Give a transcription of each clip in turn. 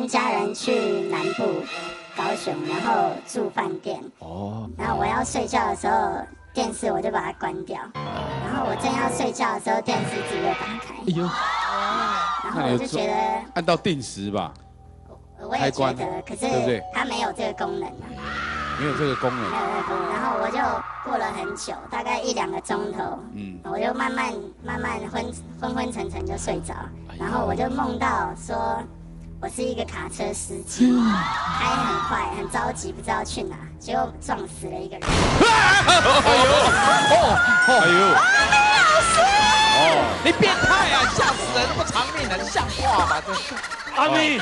跟家人去南部高雄，然后住饭店。哦。然后我要睡觉的时候，电视我就把它关掉。然后我正要睡觉的时候，电视机又打开。哎呦。然后我就觉得按到定时吧。我也觉得，可是它没有这个功能啊。没有这个功能。没有这个功能。然后我就过了很久，大概1、2个钟头，我就慢慢昏沉沉就睡着。然后我就梦到说，我是一个卡车司机，开很快，很着急，不知道去哪，结果撞死了一个人。哎呦！老师，你变态啊！吓死人，那么长命的，像话吗？这是阿咪，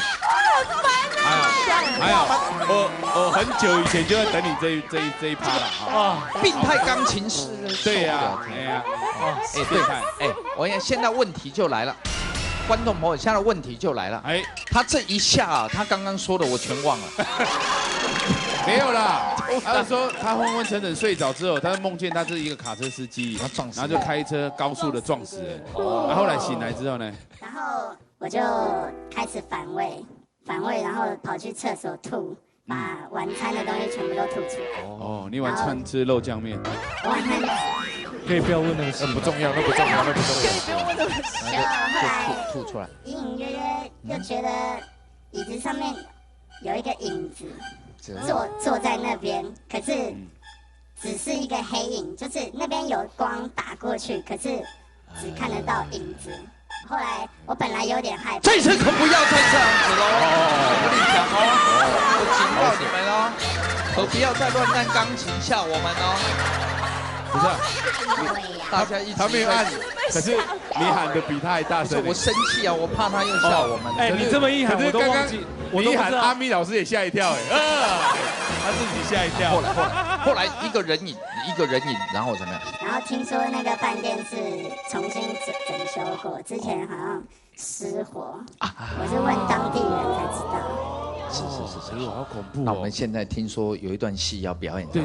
还好，我很久以前就在等你这一趴了啊！病态钢琴师。对呀，哎呀，对，我现在问题就来了。观众朋友，现在问题就来了。他这一下啊，他刚刚说的我全忘了。没有啦，他就说他昏沉沉睡着之后，他梦见他是一个卡车司机，然后就开车高速的撞死人。然后后来醒来之后呢？然后我就开始反胃，然后跑去厕所吐，把晚餐的东西全部都吐出来。哦，你晚餐吃肉酱面？晚餐可以不要问那个事，不重要，那不重要。就后来吐出来，隐隐约约又觉得椅子上面有一个影子。坐在那边，可是只是一个黑影，就是那边有光打过去，可是只看得到影子。后来我本来有点害怕，这次可不要再这样子喽！我跟你讲哦，我警告你们哦，可不要再乱按钢琴吓我们哦。不是，大家一起他没有按，可是你喊的比他还大声。我生气啊，我怕他又吓我们。哎，你这么一喊，我都忘记。你喊阿咪老师也吓一跳，他自己吓一跳。后来一个人影，然后怎么样？然后听说那个饭店是重新整修过，之前好像失火。我是问当地人才知道。是，好恐怖。那我们现在听说有一段戏要表演。对。